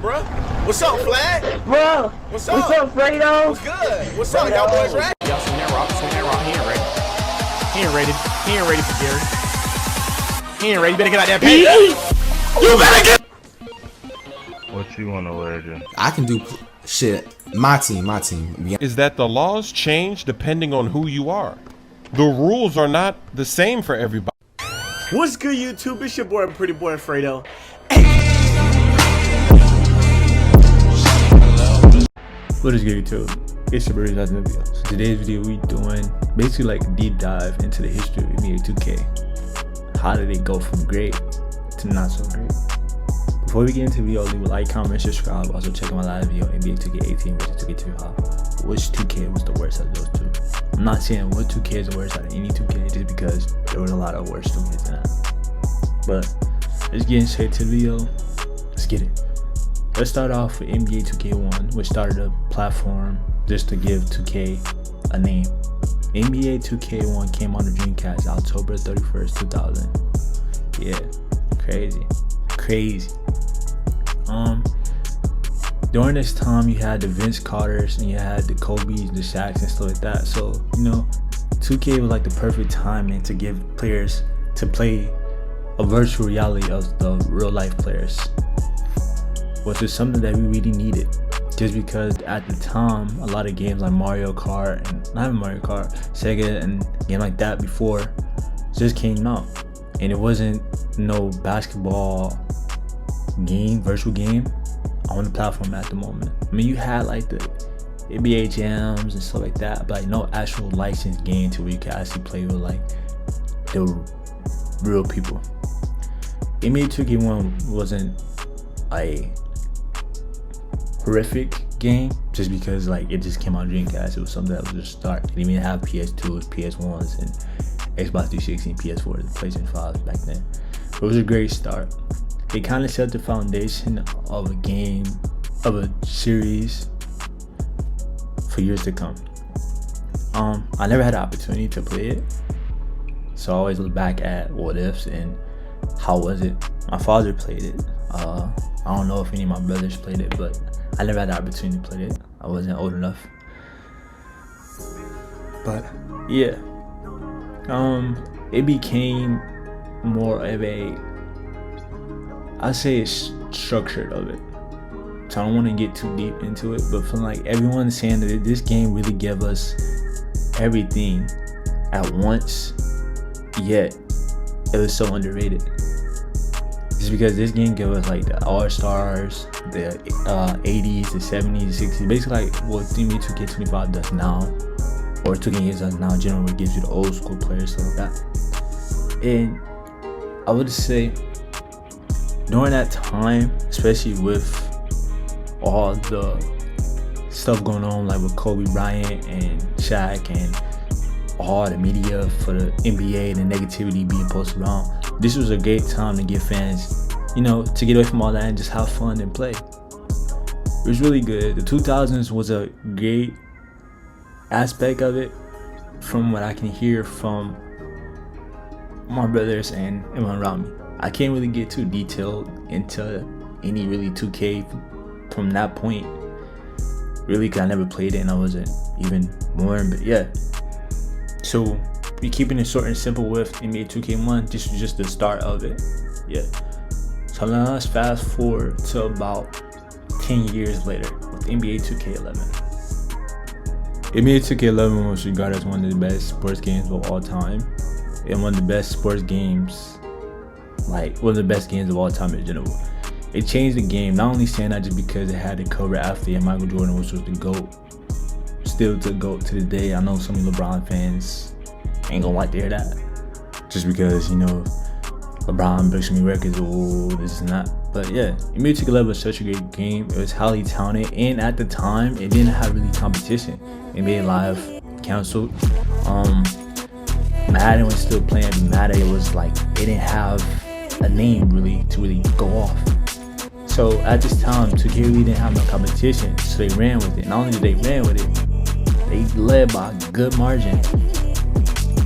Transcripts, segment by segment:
bro? What's up, Flag? Bro, What's up? What's up, Fredo? What's good? What's up, y'all boys ready? Y'all swing that rock. He ain't ready. He ain't ready for Gary. He ain't ready. You better get out that page. You better get. What you wanna wear, Jim? I can do shit. My team. Is that the laws change depending on who you are. The rules are not the same for everybody. What's good, YouTube? It's your boy, Pretty Boy Fredo. What is good, YouTube? It's your boy Reese. So today's video we doing basically like a deep dive into the history of NBA 2K. How did it go from great to not so great? Before we get into the video, leave a like, comment, subscribe. Also check out my last video, NBA 2K18 versus 2K25. Which 2K was the worst out of those two? I'm not saying what 2K is the worst out of any 2K, just because there was a lot of worse 2Ks than that. But let's get straight to the video. Let's get it. Let's start off with NBA 2K1, which started a platform just to give 2K a name. NBA 2K1 came on the Dreamcast October 31st, 2000. Yeah, crazy. During this time, you had the Vince Carters and you had the Kobe's, the Shaqs, and stuff like that. So, you know, 2K was like the perfect timing to give players to play a virtual reality of the real life players, which is something that we really needed. Just because at the time, a lot of games like Mario Kart, and not even Mario Kart, Sega and games like that before just came out. And it wasn't no basketball game, virtual game on the platform at the moment. I mean, you had like the NBA jams and stuff like that, but like no actual licensed game to where you could actually play with like the real people. NBA 2K1 wasn't a horrific game just because like it just came out on Dreamcast. It was something that was just start. It didn't even have PS2s, PS1s, and Xbox 360, PS4, and PlayStation 5 back then. But it was a great start. It kind of set the foundation of a game, of a series for years to come. I never had the opportunity to play it, so I always look back at what ifs and how was it. My father played it. I don't know if any of my brothers played it, but I never had the opportunity to play it. I wasn't old enough. But yeah, it became more of I'd say it's structured of it. So I don't want to get too deep into it, but from like everyone saying that this game really gave us everything at once, yet it was so underrated. Just because this game gave us like the All-Stars, the 80s, the 70s, the 60s, basically like what NBA 2K25 does now, or 2K does now generally gives you the old school players, stuff like that. And I would say during that time, especially with all the stuff going on like with Kobe Bryant and Shaq and all the media for the NBA and the negativity being posted around, this was a great time to get fans, you know, to get away from all that and just have fun and play. It was really good. The 2000s was a great aspect of it from what I can hear from my brothers and everyone around me. I can't really get too detailed into any really 2K from that point, really, because I never played it and I wasn't even born. But yeah, so we keeping it short and simple with NBA 2K1. This was just the start of it. Yeah. So now let's fast forward to about 10 years later with NBA 2K11. NBA 2K11 was regarded as one of the best sports games of all time, and one of the best sports games, like one of the best games of all time in general. It changed the game, not only saying that just because it had the cover athlete and Michael Jordan, which was the GOAT, still the GOAT to this day. I know some LeBron fans ain't gonna like to hear that, just because, you know, LeBron breaks me records, this and that. But yeah, NBA 2K11 was such a great game. It was highly talented, and at the time, it didn't have really competition. NBA Live canceled. Madden was still playing, but Madden, it was like, it didn't have a name really to really go off. So at this time, 2K really didn't have no competition, so they ran with it. Not only did they ran with it, they led by a good margin.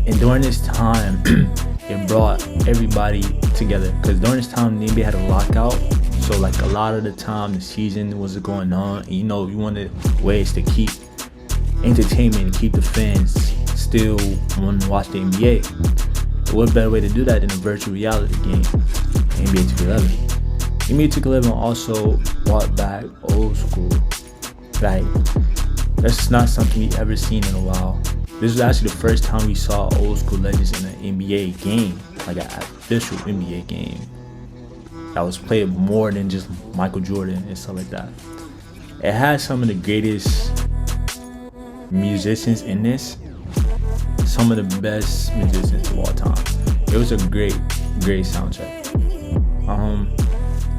And during this time, it brought everybody together, because during this time the NBA had a lockout, so So like a lot of the time the season was going on, and you know, you wanted ways to keep entertainment and keep the fans still wanting to watch the NBA. What better way to do that than a virtual reality game, NBA 2K11. NBA 2K11 also brought back old school. Like, that's not something we ever seen in a while. This was actually the first time we saw old school legends in an NBA game, like an official NBA game that was played more than just Michael Jordan and stuff like that. It had some of the greatest musicians in this, some of the best musicians of all time. It was a great soundtrack.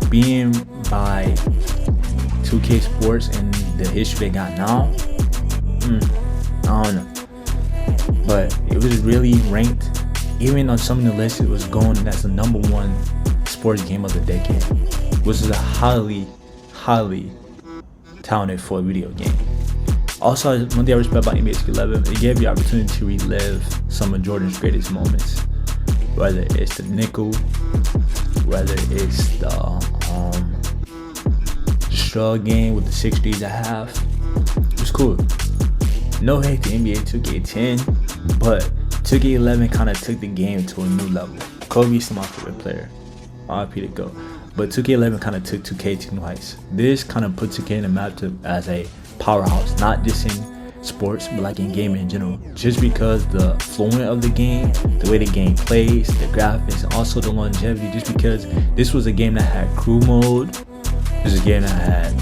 Being by 2K Sports and the history they got now, I don't know, but it was really ranked, even on some of the lists it was going as the #1 sports game of the decade, which is a highly talented for a video game. Also, one thing I respect about NBA 2K11, it gave you the opportunity to relive some of Jordan's greatest moments, whether it's the nickel, whether it's the shrug game with the 6 threes at half. It was cool. No hate to NBA 2K10, but 2K11 kind of took the game to a new level. Kobe's my favorite player, RIP to go, but 2K11 kind of took 2K to new heights. This kind of put 2K in the map as a powerhouse, not just in sports, but like in gaming in general. Just because the fluent of the game, the way the game plays, the graphics, and also the longevity. Just because this was a game that had crew mode. This is a game that had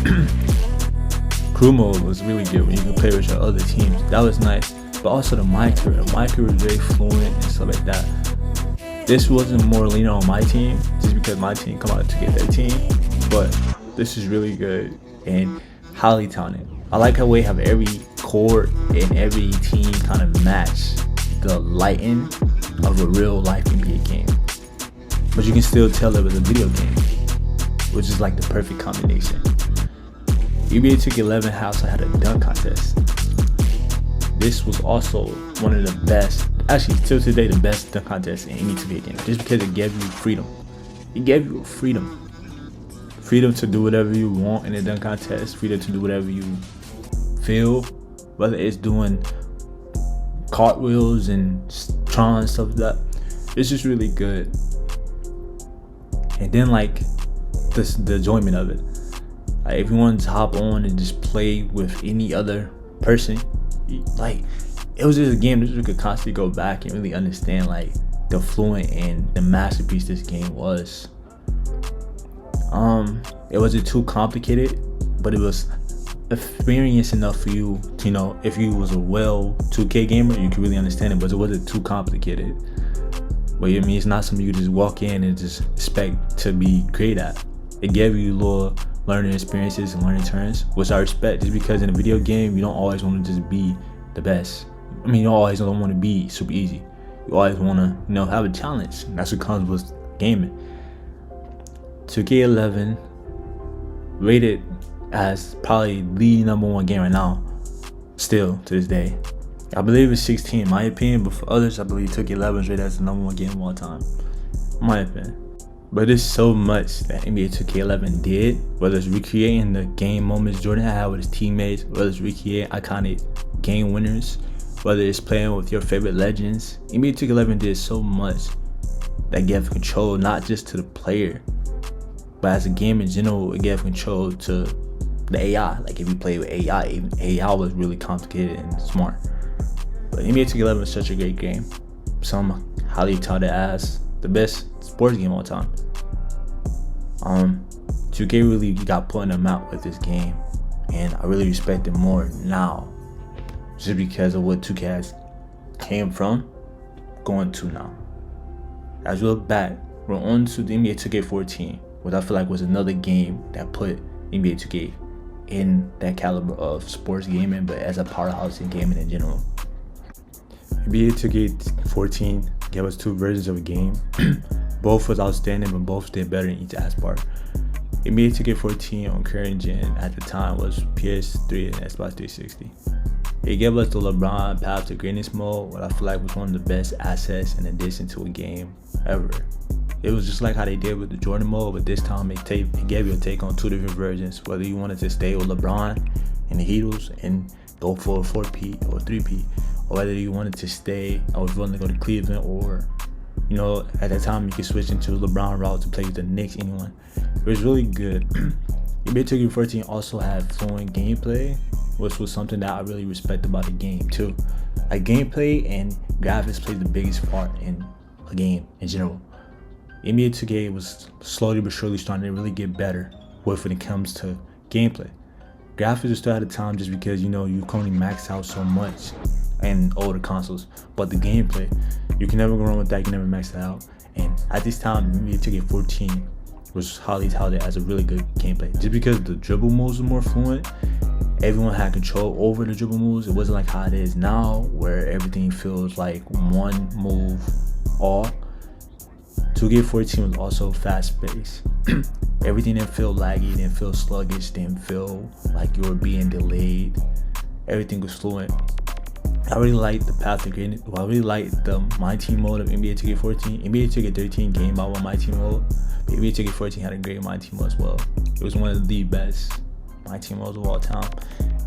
crew mode was really good when you could play with your other teams. That was nice. But also the micro was very fluent and stuff like that. This wasn't more leaning on my team, just because my team come out to 2K13. But this is really good and highly talented. I like how we have every court and every team kind of match the lighting of a real life NBA game, but you can still tell it was a video game, which is like the perfect combination. NBA 2K11 also had a dunk contest. This was also one of the best, actually still today the best dunk contest in any 2K game, just because it gave you freedom. It gave you freedom to do whatever you want in a dunk contest, freedom to do whatever you feel, whether it's doing cartwheels and trying stuff like that. It's just really good. And then like the enjoyment of it, like if you want to hop on and just play with any other person, like it was just a game that you could constantly go back and really understand like the fluent and the masterpiece this game was. It wasn't too complicated, but it was experience enough for you to, you know, if you was a 2K gamer, you could really understand it, but it wasn't too complicated. But I mean, it's not something you just walk in and just expect to be great at. It gave you little learning experiences and learning turns, which I respect, just because in a video game, you don't always want to just be the best. I mean, you always don't want to be super easy. You always want to, you know, have a challenge. And that's what comes with gaming. 2K11 rated as probably the #1 game right now, still to this day. I believe it's 16 in my opinion, but for others, I believe 2K11 is rated as the #1 game of all time, in my opinion. But there's so much that NBA 2K11 did, whether it's recreating the game moments Jordan had with his teammates, whether it's recreating iconic game winners, whether it's playing with your favorite legends. NBA 2K11 did so much that gave control not just to the player, but as a game in general, it gave control to the AI. Like if you play with AI, even AI was really complicated and smart. But NBA 2K11 is such a great game. Some highly touted as the best sports game of all time. 2K really got put in the map with this game, and I really respect it more now, just because of what 2K has came from going to now. As we look back, we're on to the NBA 2K14, which I feel like was another game that put NBA 2K in that caliber of sports gaming, but as a powerhouse in gaming in general. NBA 2K14 gave us two versions of a game. Both was outstanding, but both did better in each aspect. NBA 2K14 on current gen at the time was PS3 and Xbox 360. It gave us the LeBron Path to Greatness mode, what I feel like was one of the best assets in addition to a game ever. It was just like how they did with the Jordan mode, but this time it gave you a take on 2 different versions. Whether you wanted to stay with LeBron and the Heatles and go for a 4P or 3P, or whether you wanted to stay, I was willing to go to Cleveland, or at that time you could switch into LeBron route to play with the Knicks, anyone. It was really good. NBA 2K14 also had fluent gameplay, which was something that I really respect about the game too. Like, gameplay and graphics plays the biggest part in a game in general. NBA 2K was slowly but surely starting to really get better when it comes to gameplay. Graphics are still at a time just because you can only max out so much in older consoles, but the gameplay, you can never go wrong with that. You can never max that out. And at this time, NBA 2K14 was highly touted as a really good gameplay, just because the dribble moves were more fluent. Everyone had control over the dribble moves. It wasn't like how it is now, where everything feels like one move all. 2K14 was also fast-paced. Everything didn't feel laggy, didn't feel sluggish, didn't feel like you were being delayed. Everything was fluent. I really liked the path to greatness. I really liked the My Team mode of NBA 2K14. NBA 2K13 came out with My Team mode, but NBA 2K14 had a great My Team mode as well. It was one of the best My Team modes of all time.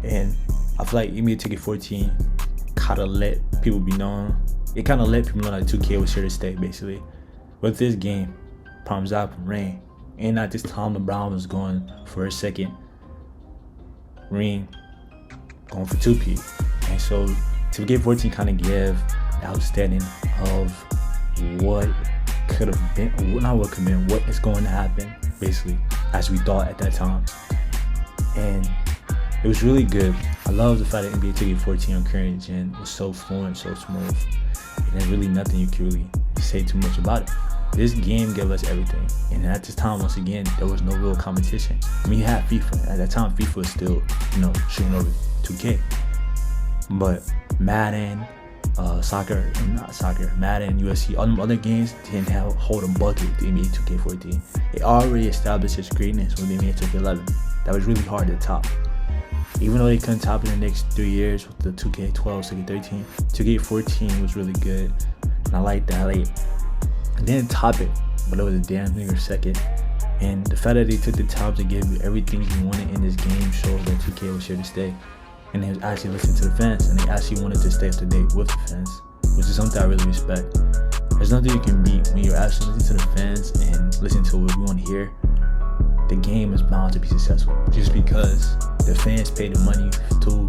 And I feel like NBA 2K14 kind of let people be known. It kind of let people know that 2K was here to stay, basically. With this game, problems happened, rain. And at this time, LeBron was going for a second ring, going for 2P. And so 2K14 kind of gave the outstanding of what could have been, not what could have been, what is going to happen, basically, as we thought at that time. And it was really good. I love the fact that NBA 2K14 on current gen was so fluent, so smooth, and there's really nothing you can really say too much about it. This game gave us everything, and at this time, once again, there was no real competition. I mean, you had FIFA. At that time, FIFA was still, shooting over 2K. But Madden, Madden, UFC, all them other games didn't hold a bucket with the NBA 2K14. It already established its greatness with the NBA 2K11. That was really hard to top. Even though they couldn't top it in the next 3 years with the 2K12, 2K13, 2K14 was really good, and I liked that. It didn't top it, but it was a damn near second. And the fact that they took the time to give you everything you wanted in this game showed that 2K was here to stay. And they actually listened to the fans, and they actually wanted to stay up to date with the fans, which is something I really respect. There's nothing you can beat when you're actually listening to the fans and listen to what we want to hear. The game is bound to be successful just because the fans pay the money to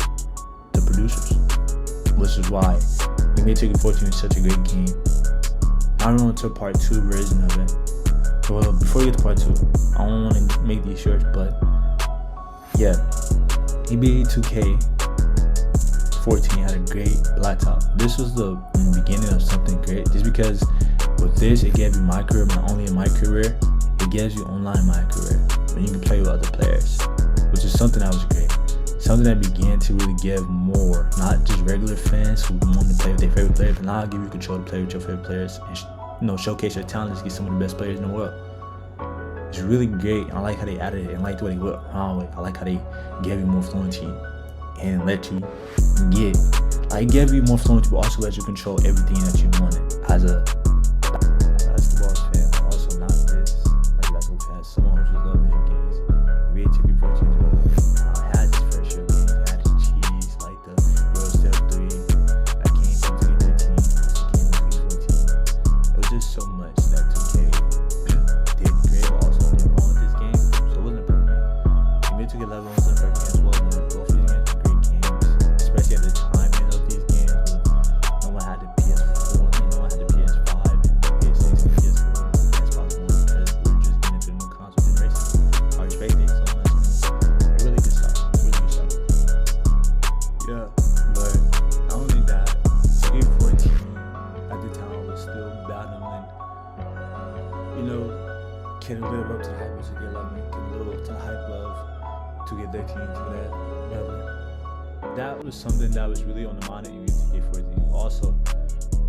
the producers, which is why NBA 2K14 is such a great game. I don't want to part 2 version of it. Well, before we get to part 2, I don't want to make these short, but yeah, NBA 2K14 had a great laptop. This was the beginning of something great, just because with this, it gave you my career, not only in my career, it gives you online my career, where you can play with other players, which is something that was great. Something that began to really give more, not just regular fans who want to play with their favorite players, but now give you control to play with your favorite players and showcase your talents, get some of the best players in the world. It's really great. I like how they added it, and I like the way they went around with it. I like how they gave you more fluency and let you gave you more fluency, but also let you control everything that you wanted as a basketball fan. Also, not this basketball fan, someone who just loves video games. NBA 2K14 is really good. Had its fair share of games. It had its cheese, like the Eurostep 3 that came from 2013, also came from 2014. It was just so much that 2K did great, but also did wrong with this game, so it wasn't a perfect game. NBA 2K11 wasn't a perfect game as well, but both of these games were great games, especially at the timing of these games. No one had the PS4, no one had the PS5, and PS6 and PS4 as possible, because we were just getting into a new console generation. I respect it so much. It really good stuff. Yeah, but not only that, 2K14 at the time was still battling, can live up to the hype of 2K11, can live up to the hype of 2K13, to that, whatever. That was something that was really on the mind of NBA 2K14. Also,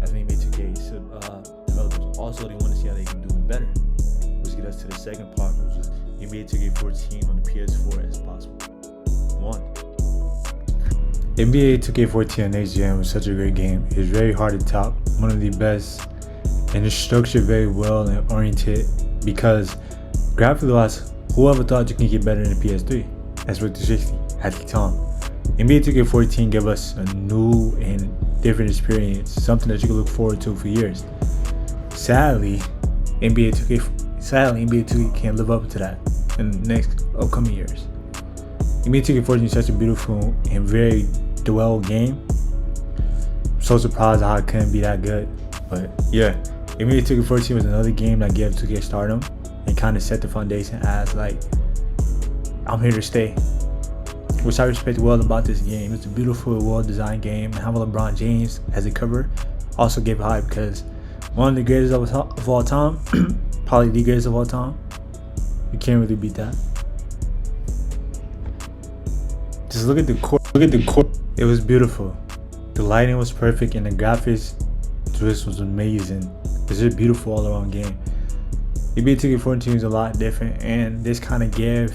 as NBA 2K developers, also they want to see how they can do it better. Which gets us to the second part, which is NBA 2K14 on the PS4 as possible. 1. NBA 2K14 on next gen was such a great game. It was very hard to top. One of the best and it's structured very well and oriented because graphically wise, whoever thought you can get better than the PS3? That's what 360 at the time. NBA 2K14 gave us a new and different experience, something that you can look forward to for years. Sadly, NBA 2K can't live up to that in the next upcoming years. NBA 2K14 is such a beautiful and very dual game. I'm so surprised how it couldn't be that good. But yeah, NBA 2K14 was another game that gave 2K stardom and kind of set the foundation as like, I'm here to stay. Which I respect well about this game. It's a beautiful, well-designed game. And having LeBron James as a cover also gave it hype because one of the greatest of all time, probably the greatest of all time. You can't really beat that. Just look at the court. It was beautiful. The lighting was perfect and the graphics just was amazing. It's just a beautiful all-around game. NBA 2K14 is a lot different, and this kind of gave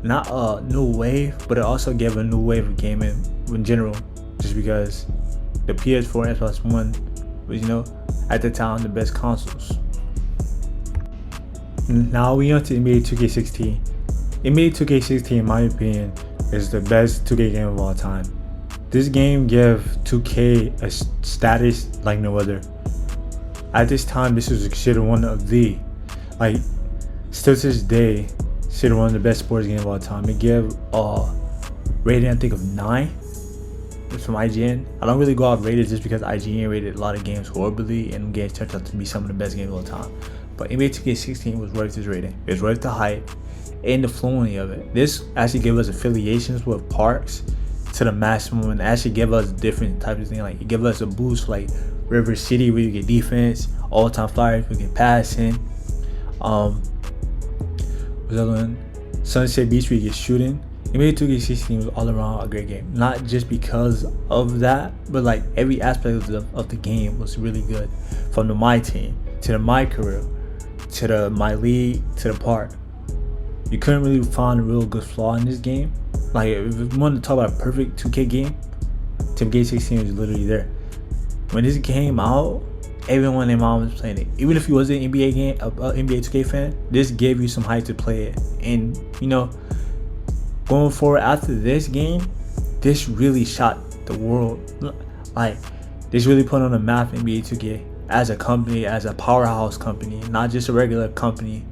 not a new wave, but it also gave a new wave of gaming in general. Just because the PS4 and Xbox One was, at the time the best consoles. Now we on to NBA 2K16. NBA 2K16, in my opinion, is the best 2K game of all time. This game gave 2K a status like no other. At this time, this was considered one of the, still to this day, considered one of the best sports games of all time. It gave a rating, I think, of 9. It's from IGN. I don't really go off rated just because IGN rated a lot of games horribly, and games turned out to be some of the best games of all time. But NBA 2K16 was worth this rating. It was worth the hype and the fluency of it. This actually gave us affiliations with parks to the maximum, and actually gave us different types of things. Like, it gave us a boost like River City, where you get defense, all-time flyers, we get passing. What's the other one? Sunset Beach, where you get shooting. NBA 2K16 was all around a great game. Not just because of that, but like every aspect of the game was really good. From the my team to the my career to the my league to the park. You couldn't really find a real good flaw in this game. Like, if you wanted to talk about a perfect 2K game, 2K16 was literally there. When this came out, everyone in mom was playing it. Even if you wasn't an NBA 2K fan, this gave you some hype to play it. And going forward after this game, this really shot the world. Like, this really put on the map NBA 2K as a company, as a powerhouse company, not just a regular company.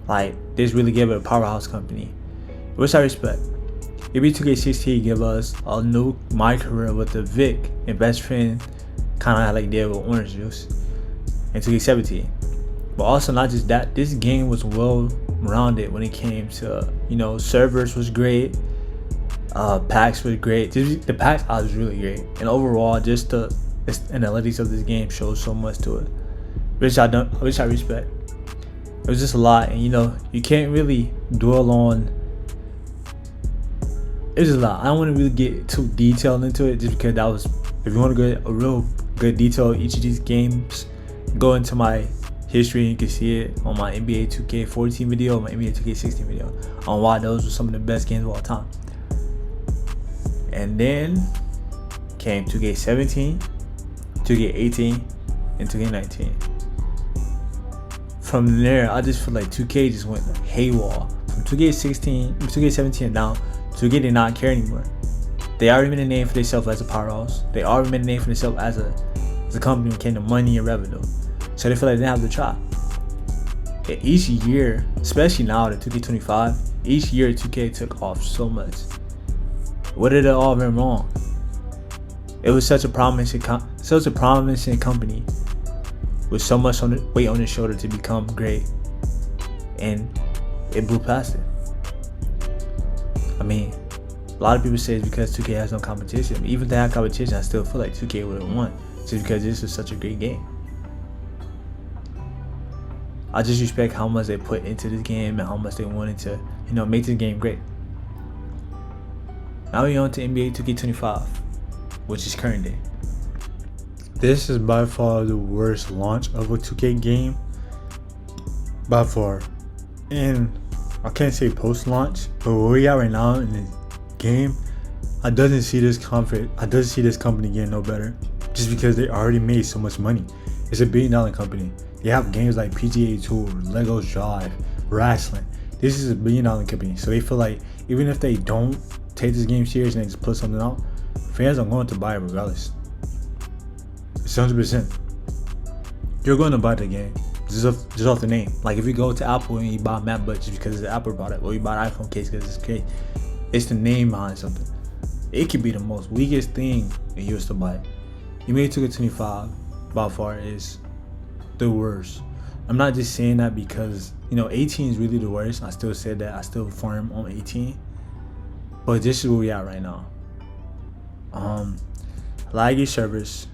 Like, this really gave it a powerhouse company, which I respect. NBA 2K16 gave us a new my career with the Vic and best friend, kind of like did with Orange Juice, and 2K17. But also not just that, this game was well rounded when it came to, servers was great, packs was great. The packs was really great, and overall just the analytics of this game shows so much to it, which I respect. It was just a lot, and you can't really dwell on. It was just a lot. I don't want to really get too detailed into it, just because that was. If you want to get a real good detail of each of these games, go into my history and you can see it on my NBA 2K14 video, my NBA 2K16 video, on why those were some of the best games of all time. And then came 2K17, 2K18, and 2K19. From there, I just feel like 2K just went haywire. From 2K17 and down, 2K did not care anymore. They already made a name for themselves as a powerhouse. They already made a name for themselves as a company when it came to money and revenue. So they feel like they didn't have to try. And each year, especially now at 2K25, each year 2K took off so much. What did it all went wrong? It was such a promising company with so much weight on his shoulder to become great, and it blew past it. I mean, a lot of people say it's because 2K has no competition. Even if they had competition, I still feel like 2K would have won, just because this was such a great game. I just respect how much they put into this game and how much they wanted to, make this game great. Now we're on to NBA 2K25, which is current day. This is by far the worst launch of a 2K game, by far. And I can't say post-launch, but where we are right now in the game, I doesn't see this company getting no better, just because they already made so much money. It's a $1 billion company. They have games like PGA Tour, Legos Drive, wrestling. This is a $1 billion company. So they feel like even if they don't take this game serious and they just put something out, fans are going to buy it regardless. It's 100%. You're going to buy the game just off the name. Like if you go to Apple and you buy a MacBook just because it's an Apple product, or you buy an iPhone case because it's great, it's the name behind something. It could be the most weakest thing and you was to buy it. You may took a 25, by far is the worst. I'm not just saying that because 18 is really the worst. I still said that. I still farm on 18, but this is where we at right now. Laggy servers.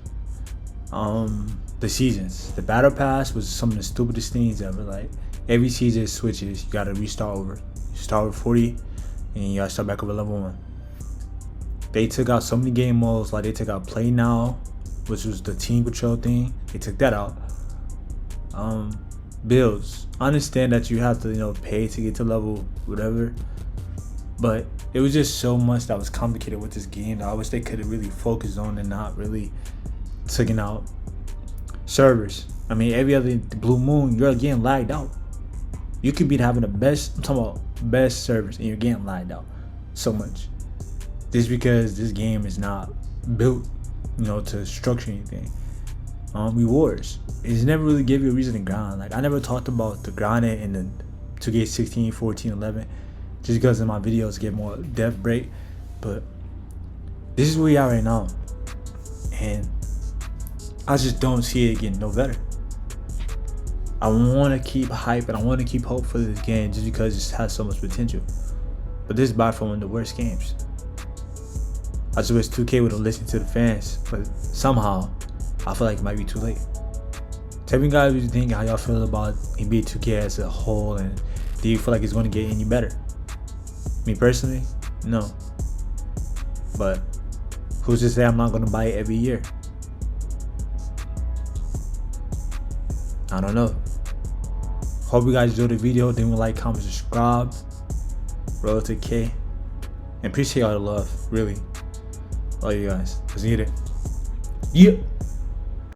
The seasons. The battle pass was some of the stupidest things ever. Like every season it switches. You gotta restart over. You start with 40 and you gotta start back over level 1. They took out so many game modes. Like they took out Play Now, which was the team control thing. They took that out. Builds. I understand that you have to pay to get to level whatever, but it was just so much that was complicated with this game that I wish they could have really focused on and not really taking out servers. I mean, every other blue moon, you're getting lagged out. You could be having the best, I'm talking about best servers, and you're getting lagged out so much. Just because this game is not built, to structure anything. Rewards. It's never really give you a reason to grind. Like I never talked about the grinding in the 2K 16, 14, 11, just because in my videos get more depth break. But this is where we are right now, and I just don't see it getting no better. I want to keep hype and I want to keep hope for this game just because it has so much potential. But this is by far one of the worst games. I just wish 2K would have listened to the fans, but somehow I feel like it might be too late. Tell me guys what you think, how y'all feel about NBA 2K as a whole, and do you feel like it's going to get any better? Me personally, no. But who's to say I'm not going to buy it every year? I don't know. Hope you guys enjoyed the video. Then like, comment, subscribe. Roll to K. And appreciate all the love. Really. Love you guys. Let's get it. Yeah.